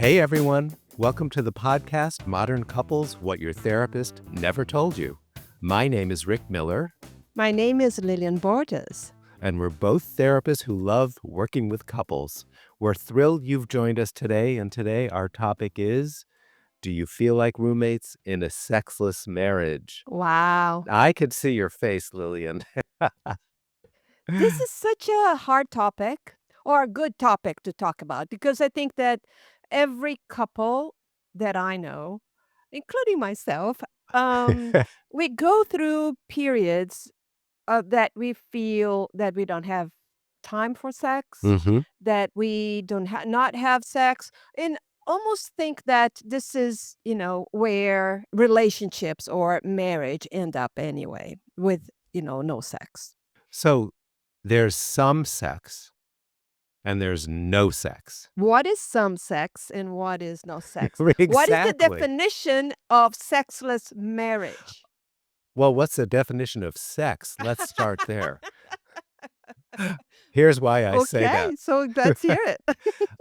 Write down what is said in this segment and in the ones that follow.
Hey everyone, welcome to the podcast Modern Couples What Your Therapist Never Told You. My name is Rick Miller, My name is Lillian Borges. and we're both therapists who love working with couples. We're thrilled you've joined us today, and today our topic is, do you feel like roommates in a sexless marriage? Wow. I could see your face, Lillian. This is such a hard topic or a good topic to talk about because I think that every couple that I know, including myself, um, we go through periods that we feel that we don't have time for sex, hmm that we don't not have sex, and almost think that this is, where relationships or marriage end up anyway with, no sex. So there's some sex and there's no sex. What is some sex and what is no sex? What is the Exactly. definition of sexless marriage? Well, what's the definition of sex? Let's start there. Here's why I say that. Okay, so let's hear it.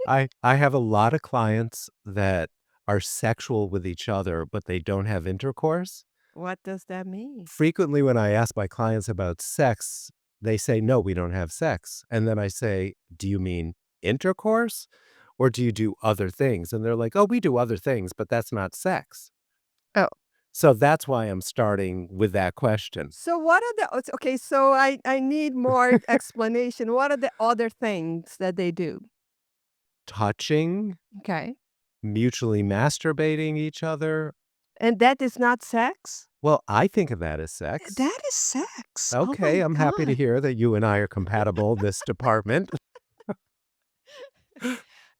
I have a lot of clients that are sexual with each other, but they don't have intercourse. What does that mean? Frequently, when I ask my clients about sex, they say, "No, we don't have sex." And then I say, "Do you mean intercourse or do you do other things?" And they're like, "Oh, we do other things, but that's not sex." Oh. So that's why I'm starting with that question. So what are okay, so I need more explanation. What are the other things that they do? Touching, Okay. mutually masturbating each other. And that is not sex? Well, I think of that as sex. That is sex. Oh Okay, my I'm happy to God. hear that you and I are compatible in this department.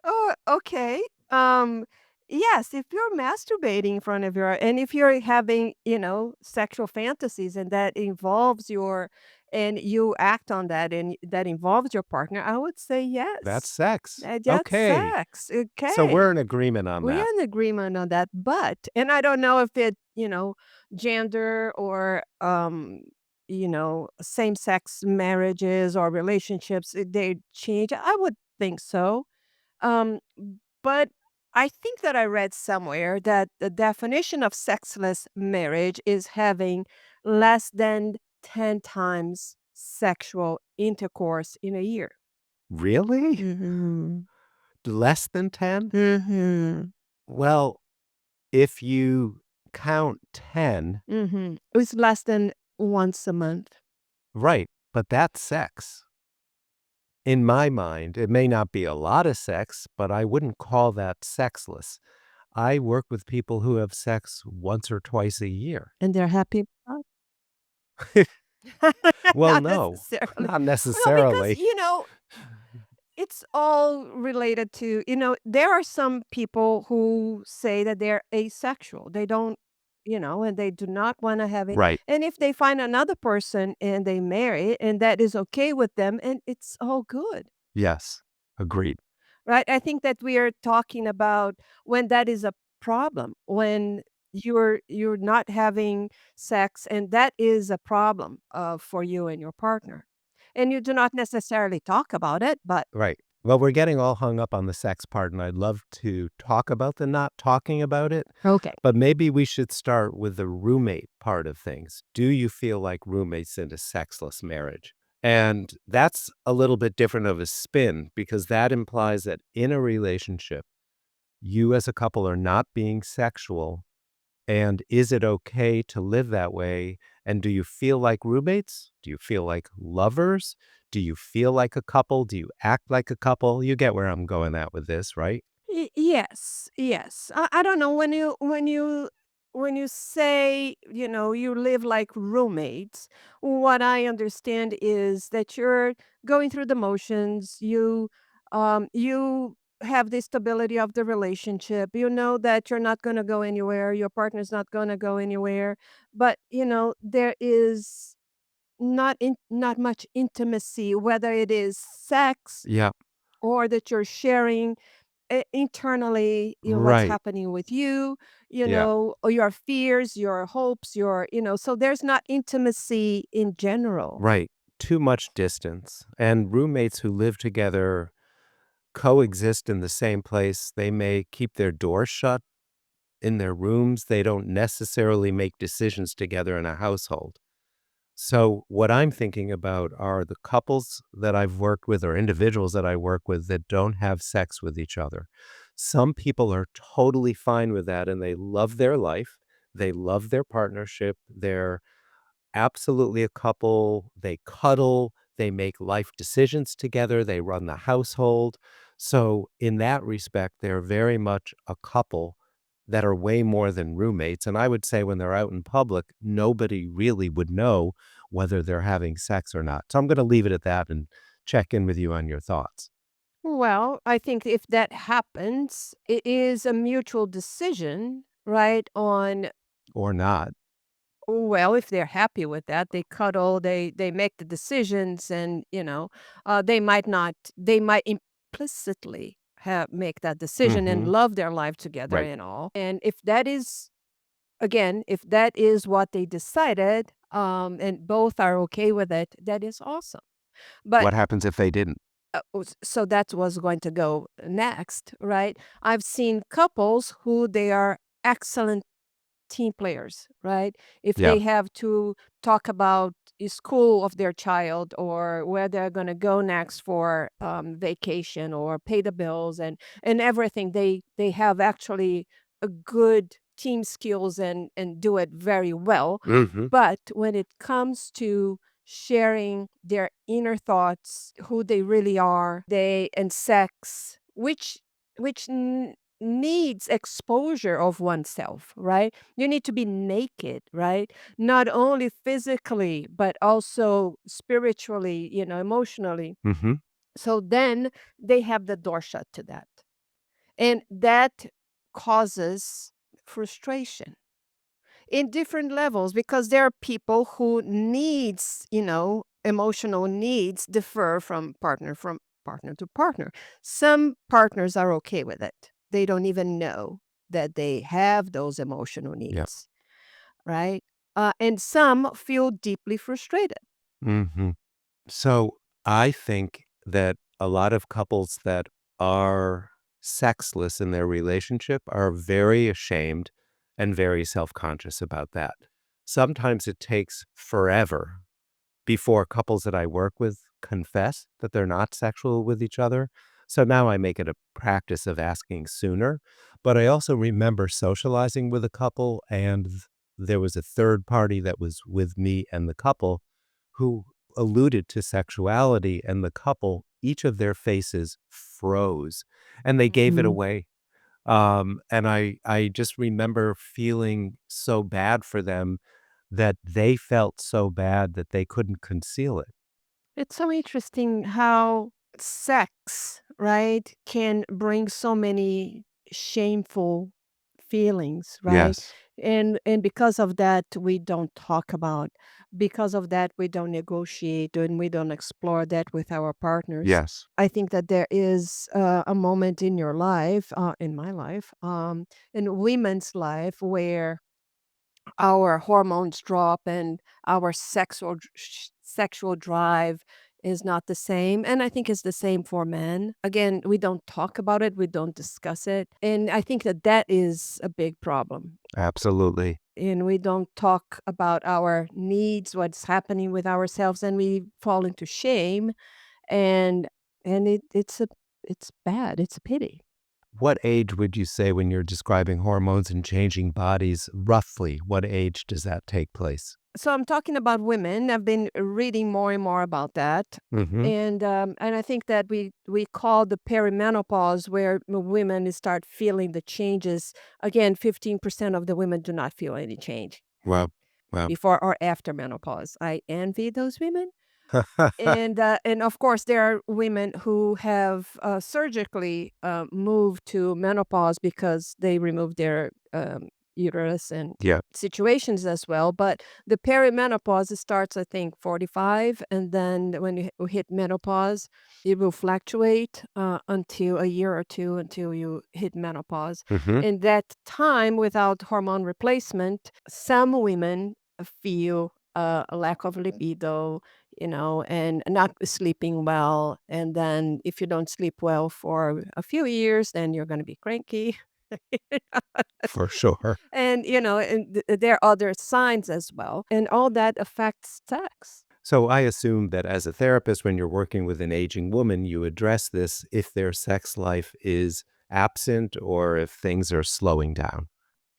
Oh, okay. Yes, if you're masturbating in front of and if you're having, sexual fantasies and that involves and you act on that and that involves your partner, I would say That's yes. sex. That's Okay. sex. So we're Okay. in agreement on We're that. in agreement on that, and I don't know if it, gender or, same-sex marriages or relationships, they change. I would think so. Um, but I think that I read somewhere that the definition of sexless marriage is having less than 10 times sexual intercourse in a year. Really? Mhm. Less than 10? Mhm. Well, if you count 10, Mhm. It's less than once a month. right, but that's sex. In my mind, it may not be a lot of sex, but I wouldn't call that sexless. I work with people who have sex once or twice a year. And they're happy about Well, Not no, necessarily. not Well, because, necessarily. it's all related to, there are some people who say that they're asexual. They don't, and they do not want to have it. Right. And if they find another person and they marry and that is okay with them and it's all good. Yes. Agreed. Right? I think that we are talking about when that is a problem, when you're not having sex and that is a problem for you and your partner. And you do not necessarily talk about it, but Right. Well, we're getting all hung up on the sex part, and I'd love to talk about the not talking about it, okay. but maybe we should start with the roommate part of things. Do you feel like roommates in a sexless marriage? And that's a little bit different of a spin because that implies that in a relationship, you as a couple are not being sexual. And is it okay to live that way? And do you feel like roommates? Do you feel like lovers? Do you feel like a couple? Do you act like a couple? You get where I'm going at with this, right? Yes, yes. I don't know when you say, you live like roommates, what I understand is that you're going through the motions, you have the stability of the relationship. You know that you're not going to go anywhere, your partner's not going to go anywhere, but there is not much intimacy, whether it is sex Yeah, or that you're sharing internally, what's right. happening with you, Yeah, or your fears, your hopes, so there's not intimacy in general. right. Too much distance. And roommates who live together coexist in the same place. They may keep their doors shut in their rooms. They don't necessarily make decisions together in a household. So, what I'm thinking about are the couples that I've worked with or individuals that I work with that don't have sex with each other. Some people are totally fine with that and they love their life. They love their partnership. They're absolutely a couple. They cuddle, they make life decisions together, they run the household. So, in that respect, they're very much a couple that are way more than roommates. And I would say when they're out in public, nobody really would know whether they're having sex or not. So, I'm going to leave it at that and check in with you on your thoughts Well, I think if that happens, it is a mutual decision, right? On or not. well, if they're happy with that, they cuddle, they make the decisions, and they might not, they might implicitly have make that decision and Hmm. love their life together Right. and all. And if that is again, if that is what they decided, and both are okay with it, that is awesome. But What happens if they didn't? so that was going to go next, right? I've seen couples who they are excellent team players, right? If Yeah. they have to talk about the school of their child or where they're going to go next for vacation or pay the bills and everything, they have actually a good team skills and do it very well. Hmm. But when it comes to sharing their inner thoughts, who they really are, they and sex, which needs exposure of oneself, right? You need to be naked, right? Not only physically, but also spiritually, emotionally. Hmm. So then they have the door shut to that. And that causes frustration in different levels because there are people who needs, emotional needs differ from partner to partner. Some partners are okay with it. They don't even know that they have those emotional Yeah. needs, right? And some feel deeply frustrated. Hmm. So I think that a lot of couples that are sexless in their relationship are very ashamed and very self conscious about that. Sometimes it takes forever before couples that I work with confess that they're not sexual with each other. So now I make it a practice of asking sooner. But I also remember socializing with a couple, and there was a third party that was with me and the couple who alluded to sexuality, and the couple, each of their faces froze and they gave it Mhm. away. And I just remember feeling so bad for them that they felt so bad that they couldn't conceal it. It's so interesting how sex, right, can bring so many shameful feelings, right? Yes. And because of that, we don't talk about. Because of that, we don't negotiate and we don't explore that with our partners. Yes. I think that there is a moment in your life, in my life, in women's life, where our hormones drop and our sexual drive is not the same, and I think it's the same for men. Again, we don't talk about it, we don't discuss it, and I think that that is a big problem. Absolutely. And we don't talk about our needs, what's happening with ourselves, and we fall into shame, and it's bad, it's a pity. What age would you say when you're describing hormones and changing bodies, roughly, what age does that take place? So I'm talking about women. I've been reading more and more about that, Mhm. and I think that we call the perimenopause where women start feeling the changes. Again, 15% of the women do not feel any change Wow. Wow. before or after menopause. I envy those women. And of course, there are women who have surgically moved to menopause because they removed their uterus and Yeah. situations as well. But the perimenopause it starts, I think, 45, and then when you hit menopause, it will fluctuate until a year or two until you hit menopause. Mhm. In that time, without hormone replacement, some women feel a lack of libido, and not sleeping well. And then if you don't sleep well for a few years, then you're going to be cranky. For sure. And there are other signs as well. And all that affects sex. So I assume that as a therapist, when you're working with an aging woman, you address this if their sex life is absent or if things are slowing down.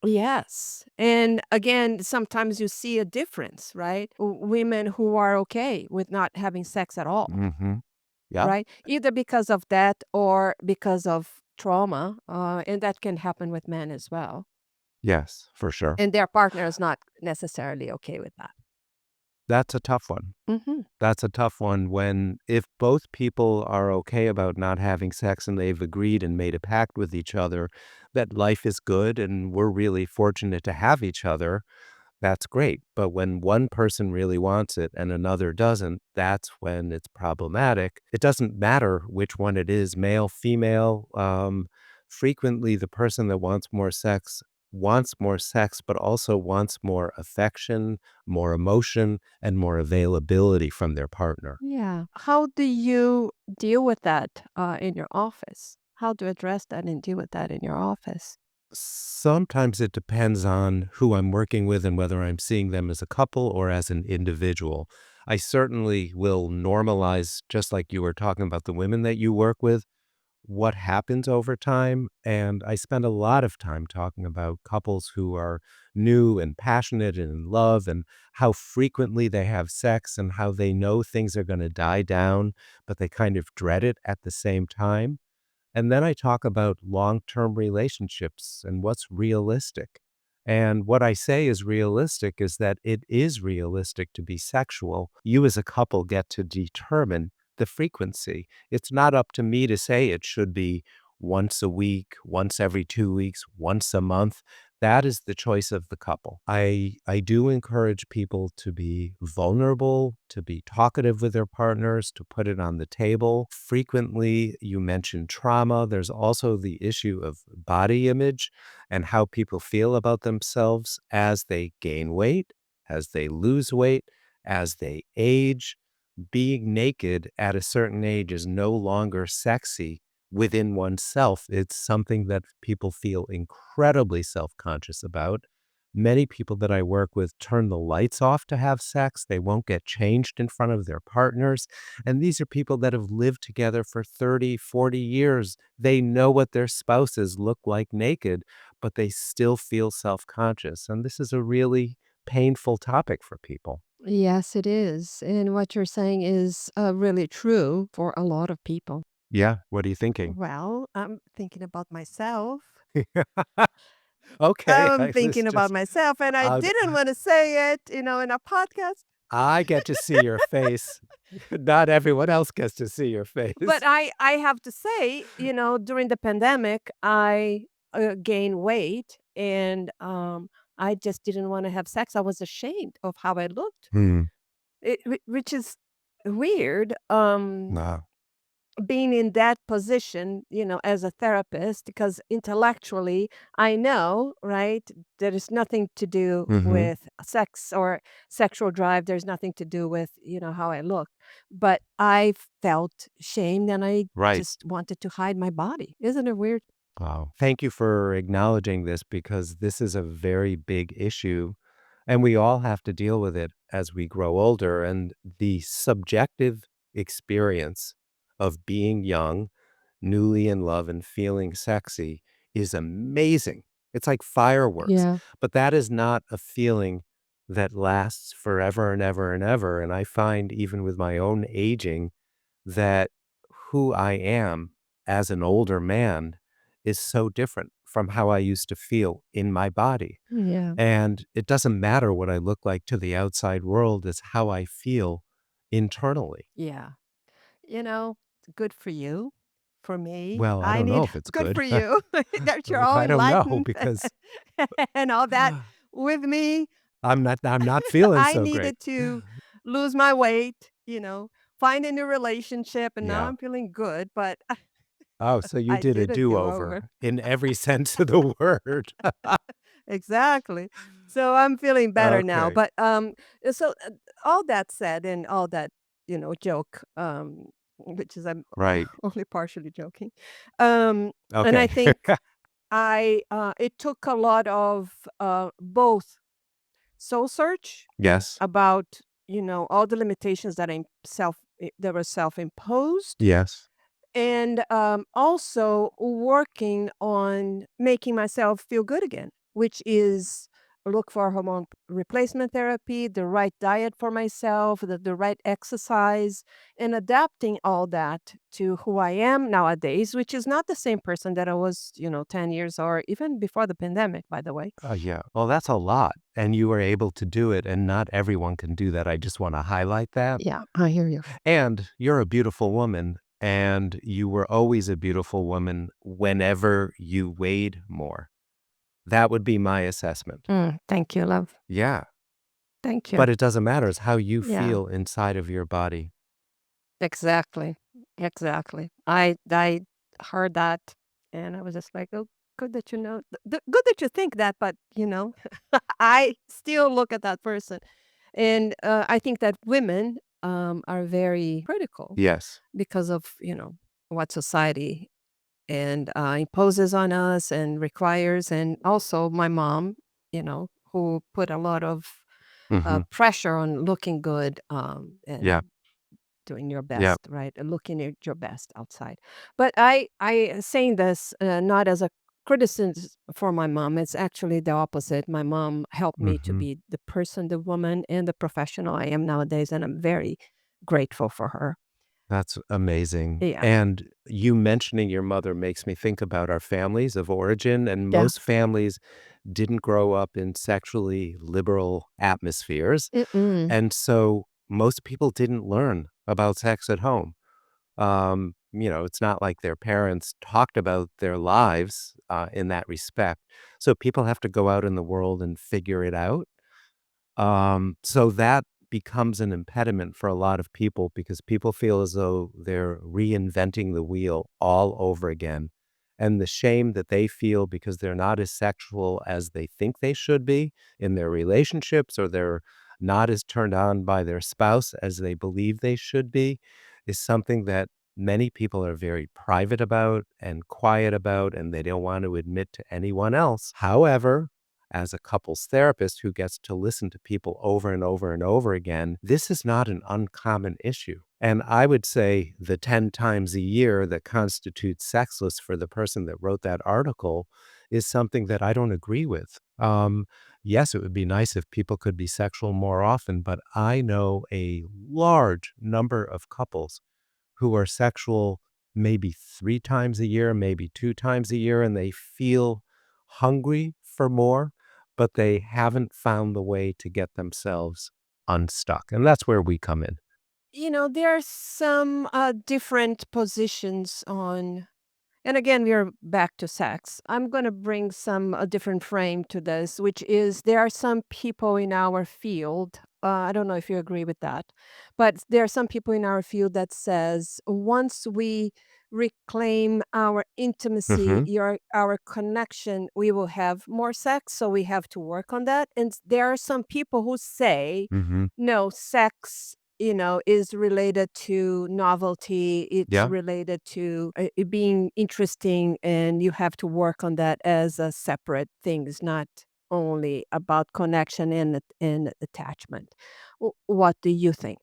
Yes. And again, sometimes you see a difference, right? Women who are okay with not having sex at all, Mhm. Yep. right? Either because of that or because of trauma. And that can happen with men as well. Yes, for sure. And their partner is not necessarily okay with that. That's a tough one. Hmm. That's a tough one when if both people are okay about not having sex and they've agreed and made a pact with each other that life is good and we're really fortunate to have each other, that's great. But when one person really wants it and another doesn't, that's when it's problematic. It doesn't matter which one it is, male, female. Frequently, the person that wants more sex, but also wants more affection, more emotion, and more availability from their partner. Yeah. How do you deal with that in your office? How to address that and deal with that in your office? Sometimes it depends on who I'm working with and whether I'm seeing them as a couple or as an individual. I certainly will normalize, just like you were talking about the women that you work with, what happens over time. And I spend a lot of time talking about couples who are new and passionate and in love and how frequently they have sex and how they know things are going to die down, but they kind of dread it at the same time. And then I talk about long-term relationships and what's realistic. And what I say is realistic is that it is realistic to be sexual. You as a couple get to determine the frequency. It's not up to me to say it should be once a week, once every 2 weeks, once a month. That is the choice of the couple. I do encourage people to be vulnerable, to be talkative with their partners, to put it on the table. Frequently, you mention trauma. There's also the issue of body image and how people feel about themselves as they gain weight, as they lose weight, as they age. Being naked at a certain age is no longer sexy within oneself. It's something that people feel incredibly self-conscious about. Many people that I work with turn the lights off to have sex. They won't get changed in front of their partners. And these are people that have lived together for 30, 40 years. They know what their spouses look like naked, but they still feel self-conscious. And this is a really painful topic for people. Yes, it is. And what you're saying is really true for a lot of people. Yeah, what are you thinking? Well, I'm thinking about myself. Okay, I'm I was thinking about just myself, and I uh, didn't want to say it, in a podcast. I get to see your face. Not everyone else gets to see your But face. I have to say, during the pandemic, I gained weight, and I just didn't want to have sex. I was ashamed of how I looked, Hmm. which is weird. No. Being in that position, as a therapist, because intellectually I know, right, there is nothing to do Mhm. with sex or sexual drive. There's nothing to do with, how I look. But I felt shame and I Right. just wanted to hide my body. Isn't it weird? Wow. Thank you for acknowledging this because this is a very big issue, and we all have to deal with it as we grow older. And the subjective experience of being young, newly in love, and feeling sexy is amazing. It's like fireworks, Yeah. but that is not a feeling that lasts forever and ever and ever. And I find, even with my own aging, that who I am as an older man is so different from how I used to feel in my body. Yeah. And it doesn't matter what I look like to the outside world, it's how I feel internally. Yeah. You know, good for you. For me, Well, I I don't know need if it's good good. for you that you're all I don't know enlightened because and all that. With me, I'm not feeling I so great. needed to lose my weight, find a new relationship, and now Yeah. I'm feeling good, but Oh, so you I did a did a do-over. do-over in every sense of the word. Exactly. So I'm feeling better now, Okay. but, so, all that said and all that joke, which is I'm Right. only partially joking. And I Okay. think it took a lot of both soul search Yes. about, all the limitations that were self-imposed, Yes. and also working on making myself feel good again, which is look for hormone replacement therapy, the right diet for myself, the right exercise, and adapting all that to who I am nowadays, which is not the same person that I was, 10 years or even before the pandemic, by the way. Yeah. Well, that's a lot, and you were able to do it, and not everyone can do that. I just wanna highlight that. Yeah, I hear you. And you're a beautiful woman, and you were always a beautiful woman whenever you weighed more. That would be my assessment. Thank you, love. Yeah, Thank you. but it doesn't matter, it's how you Yeah. feel inside of your body. Exactly. Exactly. I heard that and I was just like, "Oh, good that you know good that you think that, but, I still look at that person." And, I think that women, are very critical Yes. because of, what society imposes on us and requires, and also my mom, who put a lot of, Mhm. pressure on looking good, Yeah, and doing your yeah. best, right? And looking at your best outside. But I saying this not as a criticism for my mom. It's actually the opposite. My mom helped me to Mhm. be the person, the woman, and the professional I am nowadays, and I'm very grateful for her. That's amazing. Yeah, And you mentioning your mother makes me think about our families of origin, and yeah. most families didn't grow up in sexually liberal atmospheres, Mm-mm. and so most people didn't learn about sex at home. It's not like their parents talked about their lives, in that respect, so people have to go out in the world and figure it out. So that becomes an impediment for a lot of people because people feel as though they're reinventing the wheel all over again. And the shame that they feel because they're not as sexual as they think they should be in their relationships, or they're not as turned on by their spouse as they believe they should be, is something that many people are very private about and quiet about, and they don't want to admit to anyone else. However, as a couples therapist who gets to listen to people over and over and over again, this is not an uncommon issue. And I would say the 10 times a year that constitutes sexless for the person that wrote that article is something that I don't agree with. Yes, it would be nice if people could be sexual more often, but I know a large number of couples who are sexual maybe 3 times a year, maybe 2 times a year, and they feel hungry for more, but they haven't found the way to get themselves unstuck, and that's where we come in. There are some different positions on. And again, we are back to sex. I'm going to bring some a different frame to this, which is there are some people in our field. I don't know if you agree with that, but there are some people in our field that says once we reclaim our intimacy, Mhm, our connection, we will have more sex. So we have to work on that. And there are some people who say, mhm. no, sex is related to novelty. It's Yeah, related to it being interesting, and you have to work on that as a separate thing. It's not only about connection and attachment. What do you think?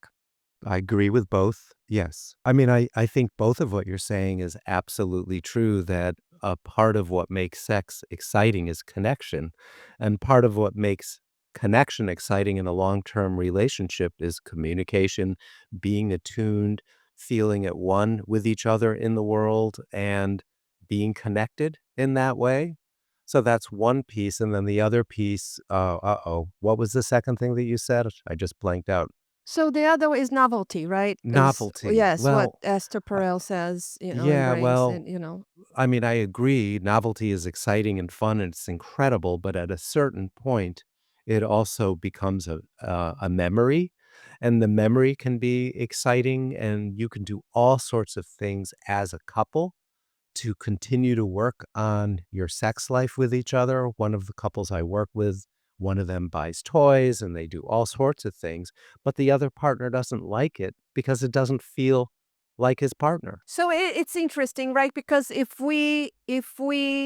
I agree with both, yes. I mean, I think both of what you're saying is absolutely true, that a part of what makes sex exciting is connection, and part of what makes connection exciting in a long-term relationship is communication, being attuned, feeling at one with each other in the world, and being connected in that way. So that's one piece, and then the other piece, uh-oh, what was the second thing that you said? I just blanked out. So the other is novelty, right? Is Novelty. yes, what Well, Esther uh, Perel says, and yeah, brings, well, and. I mean, I agree. Novelty is exciting and fun, and it's incredible, but at a certain point, it also becomes a memory, and the memory can be exciting, and you can do all sorts of things as a couple to continue to work on your sex life with each other. One of the couples I work with, one of them buys toys and they do all sorts of things, but the other partner doesn't like it because it doesn't feel like his partner. So it's interesting, right? Because if we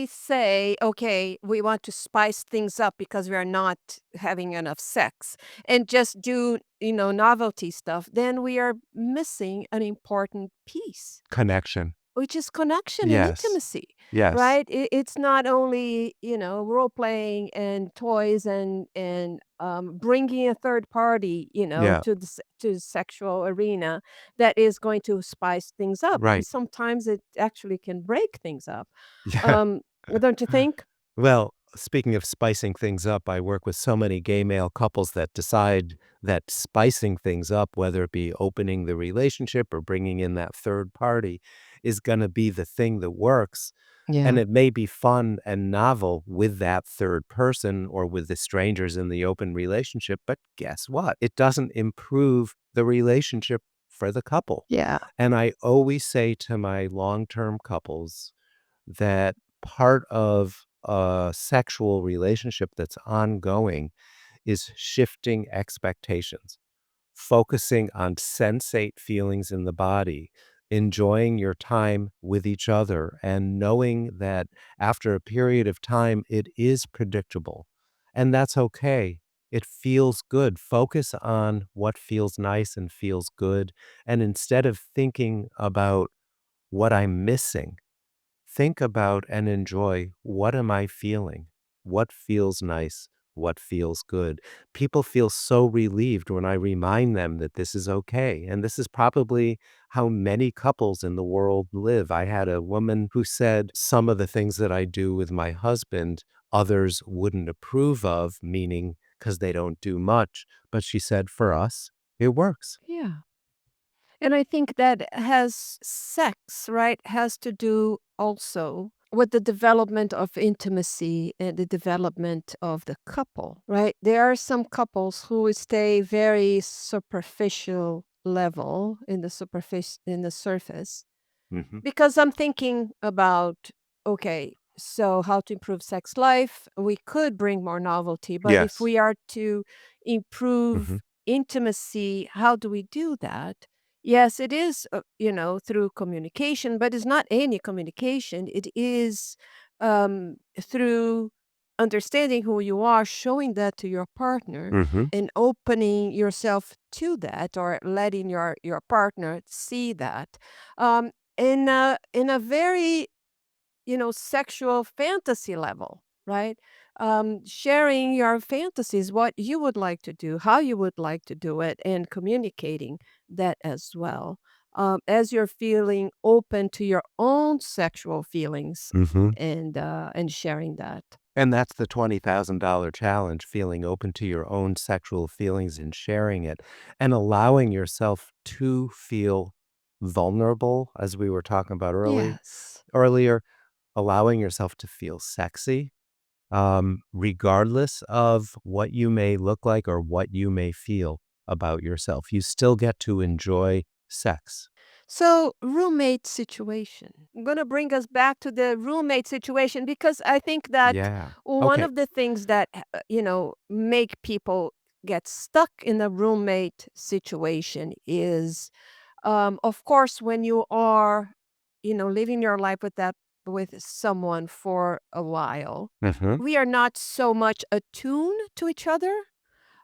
say, okay, we want to spice things up because we are not having enough sex and just do, novelty stuff, then we are missing an important piece, Connection. which is connection and Yes. intimacy, Yes. right? It's not only, role playing and toys and bringing a third party, Yeah. to the sexual arena that is going to spice things up. Right. Sometimes it actually can break things up. Yeah. Um, don't you think? Well, speaking of spicing things up, I work with so many gay male couples that decide that spicing things up, whether it be opening the relationship or bringing in that third party, is going to be the thing that works. And Yeah. it may be fun and novel with that third person or with the strangers in the open relationship, but guess what? It doesn't improve the relationship for the couple. Yeah. And I always say to my long-term couples that part of a sexual relationship that's ongoing is shifting expectations, focusing on sensate feelings in the body, enjoying your time with each other, and knowing that after a period of time, it is predictable. And that's okay. It feels good. Focus on what feels nice and feels good. And instead of thinking about what I'm missing, think about and enjoy, what am I feeling? What feels nice? What feels good? People feel so relieved when I remind them that this is okay. And this is probably how many couples in the world live. I had a woman who said some of the things that I do with my husband, others wouldn't approve of, meaning because they don't do much. But she said, for us, it works. Yeah. And I think that has sex, right, has to do also with the development of intimacy and the development of the couple, right? There are some couples who stay very superficial level in the surface Hmm. because I'm thinking about, okay, so how to improve sex life? We could bring more novelty, but if Yes. we are to Hmm. improve intimacy, how do we do that? Yes, it is, through communication, but it's not any communication. It is through understanding who you are, showing that to your partner, Hmm. and opening yourself to that, or letting your partner see that. Um, in a very, sexual fantasy level, right? Sharing your fantasies, what you would like to do, how you would like to do it, and communicating that as well. As you're feeling open to your own sexual feelings, Hmm. and sharing that. And that's the $20,000 challenge, feeling open to your own sexual feelings and sharing it, and allowing yourself to feel vulnerable, as we were talking about Yes. earlier, allowing yourself to feel sexy, regardless of what you may look like or what you may feel about yourself. You still get to enjoy sex. So, roommate situation. I'm going to bring us back to the roommate situation because I think that Yeah. one Okay. of the things that, make people get stuck in a roommate situation is, of course, when you are, living your life with someone for a while, Mhm. we are not so much attuned to each other.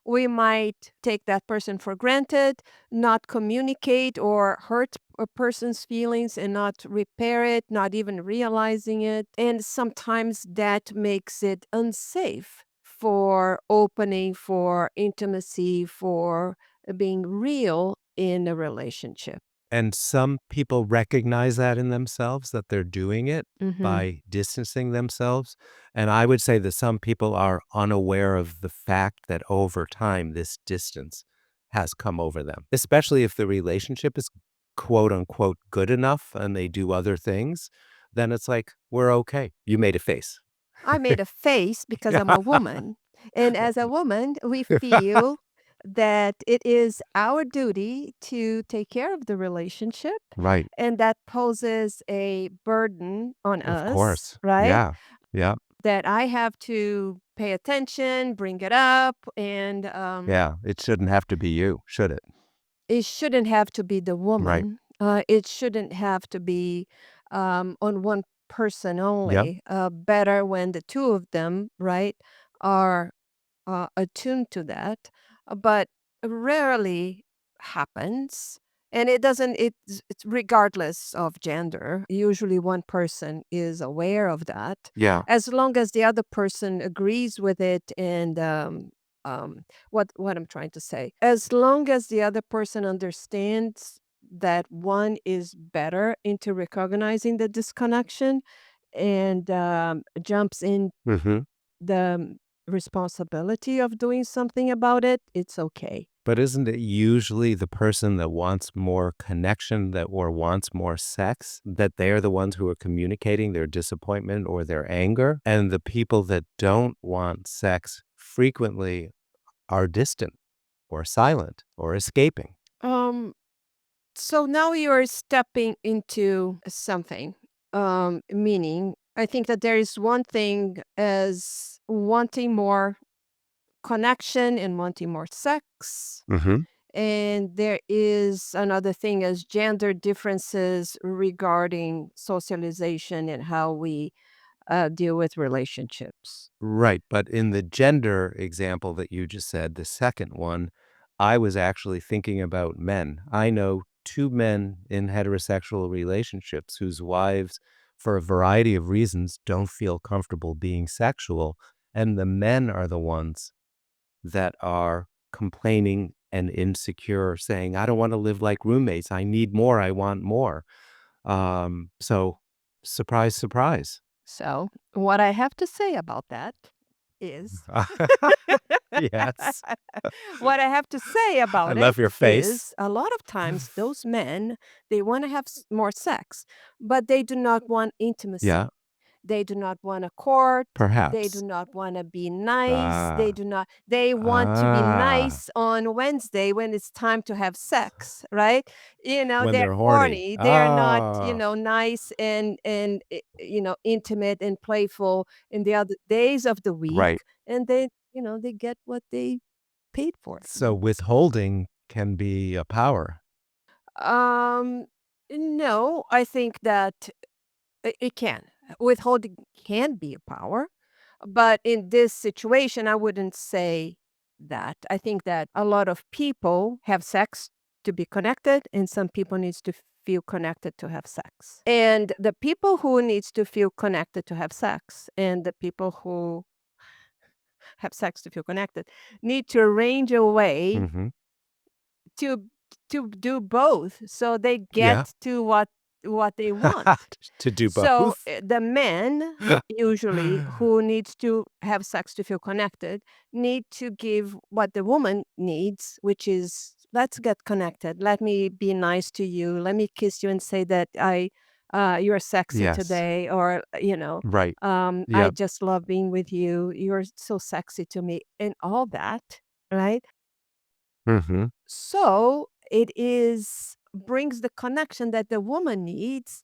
We might take that person for granted, not communicate or hurt a person's feelings and not repair it, not even realizing it. And sometimes that makes it unsafe for opening, for intimacy, for being real in a relationship. And some people recognize that in themselves, that they're doing it Hmm. by distancing themselves. And I would say that some people are unaware of the fact that over time, this distance has come over them, especially if the relationship is quote unquote good enough and they do other things, then it's like, we're okay. You made a face. I made a face because I'm a woman. And as a woman, we feel that it is our duty to take care of the relationship. Right. And that poses a burden on Of us, course. right? Yeah. Yeah. That I have to pay attention, bring it up, and Yeah. It shouldn't have to be you, should it? it shouldn't have to be the Right. woman. It shouldn't have to be on one person Yep. only. Better when the two of them, right, are attuned to that, but rarely happens. And it doesn't, it's regardless of gender. Usually one person is aware of that. Yeah. As long as the other person agrees with it and what I'm trying to say, as long as the other person understands that one is better into recognizing the disconnection and jumps in Mhm. the responsibility of doing something about it, it's okay. But isn't it usually the person that wants more connection that or wants more sex, that they're the ones who are communicating their disappointment or their anger? And the people that don't want sex frequently are distant or silent or escaping. Um, so now you're stepping into something, meaning I think that there is one thing as wanting more connection and wanting more sex. Mhm. And there is another thing as gender differences regarding socialization and how we deal with relationships. Right, but in the gender example that you just said, the second one, I was actually thinking about men. I know 2 men in heterosexual relationships whose wives, for a variety of reasons, don't feel comfortable being sexual, and the men are the ones that are complaining and insecure, saying, "I don't wanna live like roommates. I need more. I want more." So surprise, surprise. So, what I have to say about that is Yes. what I have to say I about it love your face. is a lot of times those men, they want to have more sex, but they do not want Yeah, intimacy. They do not want to court. They do perhaps. not want to be nice. They Ah, do not, they want to be ah, nice on Wednesday when it's time to have sex, right? when They're they're horny. horny. They're not, Ah, nice and intimate and playful in the other days of the right. week. And they get what they paid for. So withholding can be a power. Um, no, I think that it can. Withholding can be a power, but in this situation, I wouldn't say that. I think that a lot of people have sex to be connected, and some people needs to feel connected to have sex. And the people who needs to feel connected to have sex, and the people who have sex to feel connected, need to arrange a way Mhm. to do both so they Yeah. get to what they want. To do So, both. the men usually who needs to have sex to feel connected need to give what the woman needs, which is, "Let's get connected. Let me be nice to you. Let me kiss you and say that you're sexy Yes. today," or, Right. "I Yep. just love being with you. You're so sexy to me," and all that, right? Mhm. So it is brings the connection that the woman needs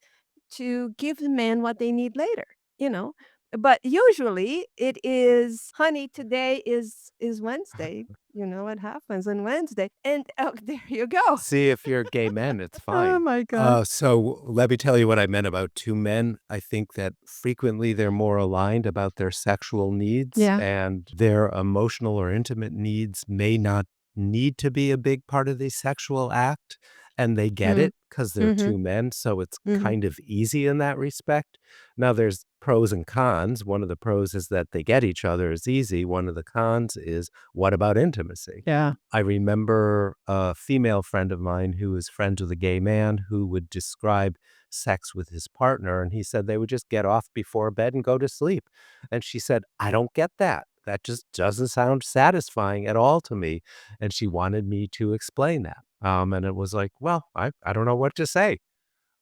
to give the man what they need later, you know? But usually it is, "Honey, today is Wednesday. You know what happens on Wednesday." And oh, there you go. See, if you're gay men, it's Oh fine. my god. So let me tell you what I meant about 2 men. I think that frequently they're more aligned about their sexual needs, Yeah. and their emotional or intimate needs may not need to be a big part of the sexual act, and they get Mm. it because 'cause they're Mhm. 2 men, so it's Mhm. kind of easy in that respect. Now there's pros and cons. One of the pros is that they get each other is easy. One of the cons is, what about intimacy? Yeah. I remember a female friend of mine who was friends with a gay man who would describe sex with his partner, and he said they would just get off before bed and go to sleep. And she said, "I don't get that. That just doesn't sound satisfying at all to me." And she wanted me to explain that. And it was like, well, I don't know what to say.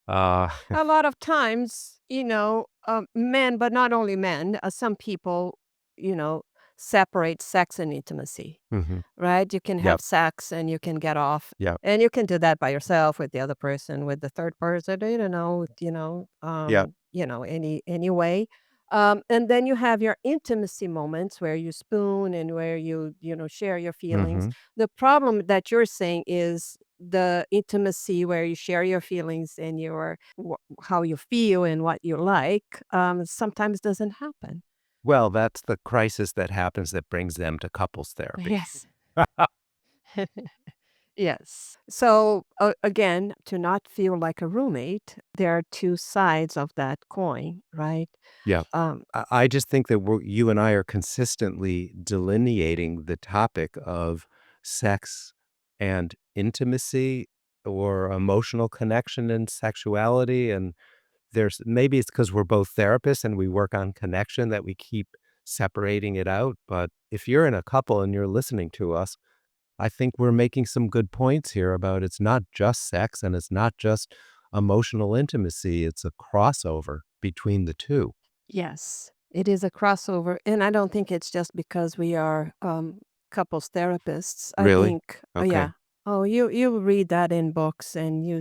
Uh, A lot of times, men, but not only men, some people, you know, separate sex and intimacy. mhm. Right? You can have Yep. sex and you can get off. Yep. And you can do that by yourself, with the other person, with the third person, I don't know, Yep. any way. And then you have your intimacy moments where you spoon and where you share your feelings. Mhm. The problem that you're saying is the intimacy where you share your feelings and how you feel and what you like sometimes doesn't happen. Well, that's the crisis that happens that brings them to couples therapy. Yes. Yes. So, again, to not feel like a roommate, there are two sides of that coin, right? Yeah. Um, I just think that you and I are consistently delineating the topic of sex and intimacy or emotional connection and sexuality, and there's maybe it's because 'cause we're both therapists and we work on connection that we keep separating it out, but if you're in a couple and you're listening to us, I think we're making some good points here about it's not just sex and it's not just emotional intimacy, it's a crossover between the 2. Yes, it is a crossover, and I don't think it's just because we are, couples therapists. I Really? think Okay. yeah. Oh, you read that in books, and you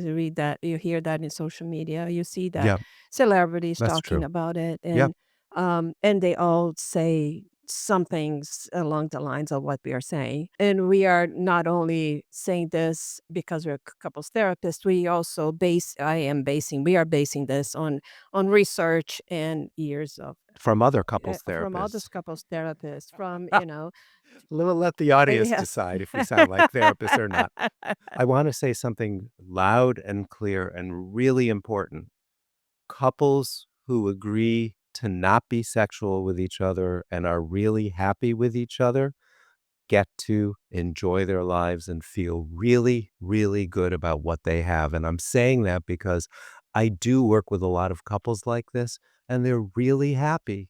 hear that in social media. You see that Yeah, celebrities that's talking true. about it, Yep. and they all say some things along the lines of what we are saying. And we are not only saying this because we're couples therapists, we are basing this on research and years of From other couples from other therapists. couples therapists, from, We'll let the audience yes. decide if we sound like therapists or not. I wanna say something loud and clear and really important. Couples who agree to not be sexual with each other and are really happy with each other get to enjoy their lives and feel really, really good about what they have. And I'm saying that because I do work with a lot of couples like this, and they're really happy.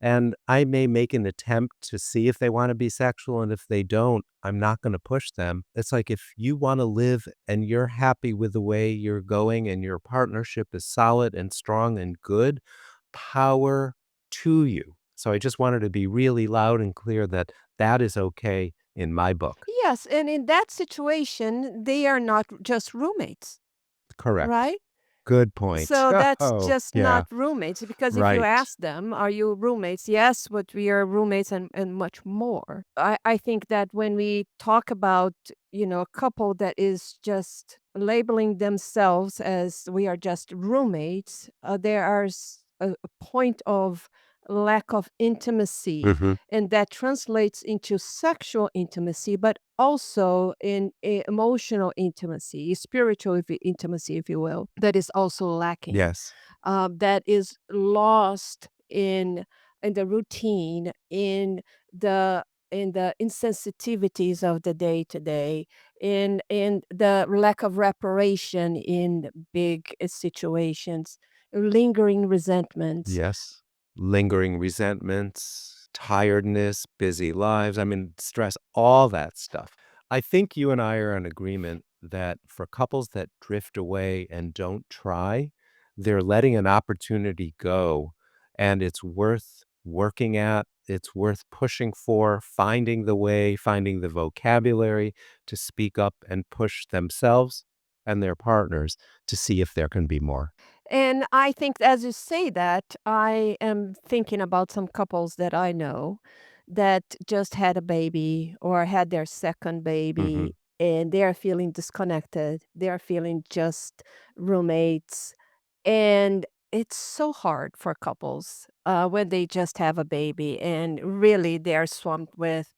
And I may make an attempt to see if they want to be sexual. And if they don't, I'm not going to push them. It's like if you want to live and you're happy with the way you're going and your partnership is solid and strong and good, power to you. So I just wanted to be really loud and clear that that is okay in my book. Yes, and in that situation, they are not just roommates, Correct. right? Good point. So that's Oh, just not yeah. roommates, because if you Right. ask them, "Are you roommates?" "Yes, but we are roommates," and much more. I think that when we talk about, a couple that is just labeling themselves as we are just roommates, there are a point of lack of intimacy, Hmm. and that translates into sexual intimacy, but also in emotional intimacy, spiritual intimacy, if you will, that is also lacking, Yes. that is lost in the routine, the in the insensitivities of the day to day, in the lack of reparation in big situations, lingering resentments. Yes. Lingering resentments, tiredness, busy lives, I mean, stress, all that stuff. I think you and I are in agreement that for couples that drift away and don't try, they're letting an opportunity go, and it's worth working at, it's worth pushing for, finding the way, finding the vocabulary to speak up and push themselves and their partners to see if there can be more. And I think as you say that, I am thinking about some couples that I know that just had a baby or had their second baby, Mhm. and they are feeling disconnected. They are feeling just roommates. And it's so hard for couples when they just have a baby and really they're swamped with,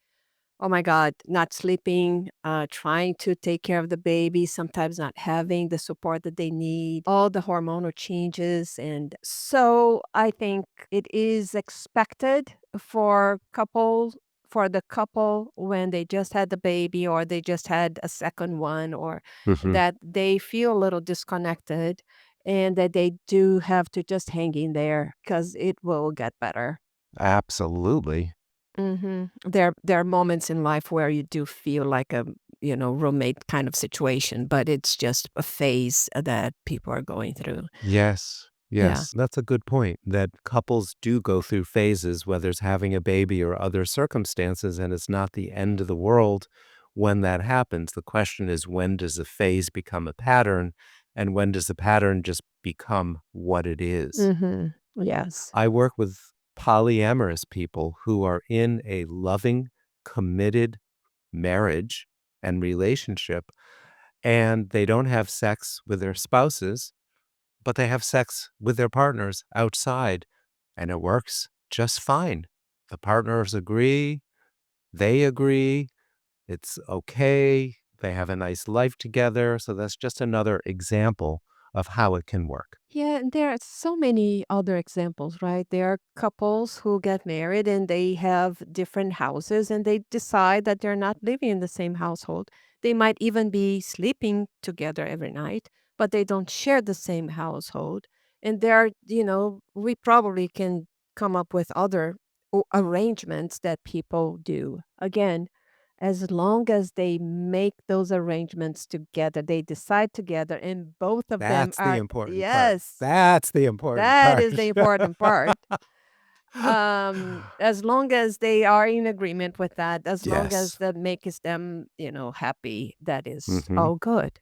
oh my God, not sleeping, trying to take care of the baby, sometimes not having the support that they need, all the hormonal changes. And so I think it is expected for the couple when they just had the baby or they just had a second one, or Mhm. that they feel a little disconnected, and that they do have to just hang in there because it will get better. Absolutely. Mhm. There are moments in life where you do feel like a, roommate kind of situation, but it's just a phase that people are going through. Yes, Yeah. yes, that's a good point, that couples do go through phases, whether it's having a baby or other circumstances, and it's not the end of the world when that happens. The question is, when does a phase become a pattern, and when does the pattern just become what it is? Mhm. Yes. I work with polyamorous people who are in a loving, committed marriage and relationship, and they don't have sex with their spouses, but they have sex with their partners outside, and it works just fine. The partners agree, they agree, it's okay, they have a nice life together, so that's just another example of how it can work. Yeah, and there are so many other examples, right? There are couples who get married and they have different houses and they decide that they're not living in the same household. They might even be sleeping together every night, but they don't share the same household. And there are, we probably can come up with other arrangements that people do. Again, as long as they make those arrangements together, they decide together, and both of them That's the are, important part. yes, That's the important that part. is the important part. As long as they are in agreement with that, as long as Yes. that makes them, happy, that is Mhm. all good.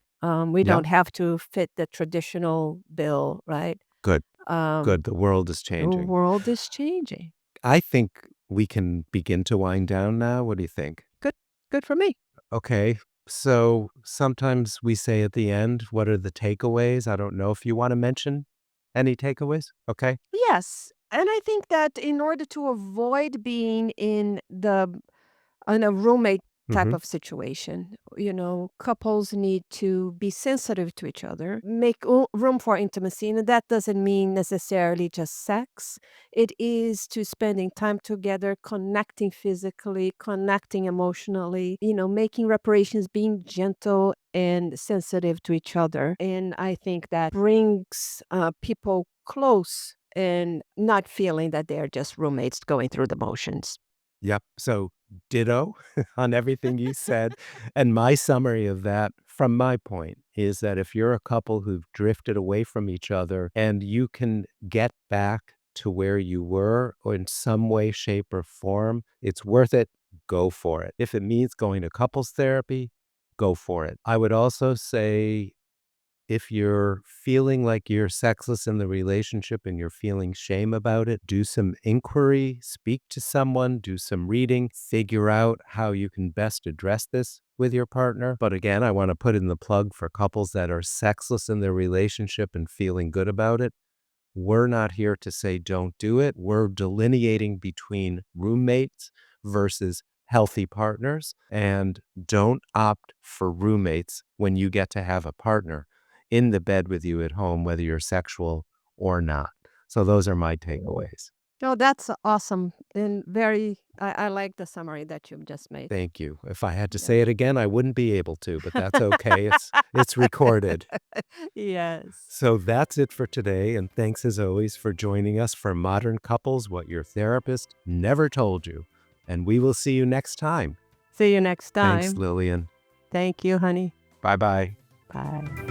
We Yeah. don't have to fit the traditional bill, right? Good, Um, good. The world is the changing. world is changing. I think we can begin to wind down now. What do you think? Good, good for me. Okay. So sometimes we say at the end, what are the takeaways? I don't know if you want to mention any takeaways. Okay. Yes, and I think that in order to avoid being in a roommate type Hmm. of situation, couples need to be sensitive to each other, make room for intimacy. And that doesn't mean necessarily just sex. It is to spending time together, connecting physically, connecting emotionally, making reparations, being gentle and sensitive to each other. And I think that brings people close and not feeling that they're just roommates going through the motions. Yep. So ditto on everything you said. And my summary of that, from my point, is that if you're a couple who've drifted away from each other and you can get back to where you were or in some way, shape, or form, it's worth it. Go for it. If it means going to couples therapy, go for it. I would also say if you're feeling like you're sexless in the relationship and you're feeling shame about it, do some inquiry, speak to someone, do some reading, figure out how you can best address this with your partner. But again, I want to put in the plug for couples that are sexless in their relationship and feeling good about it. We're not here to say don't do it. We're delineating between roommates versus healthy partners. And don't opt for roommates when you get to have a partner in the bed with you at home, whether you're sexual or not. So those are my takeaways. Oh, that's awesome and I like the summary that you've just made. Thank you. If I had to Yeah. say it again, I wouldn't be able to, but that's okay. It's recorded. Yes. So that's it for today, and thanks as always for joining us for Modern Couples What Your Therapist Never Told You. And we will see you next time. See you next Thanks, time. Lillian. Thank you, honey. Bye bye. Bye.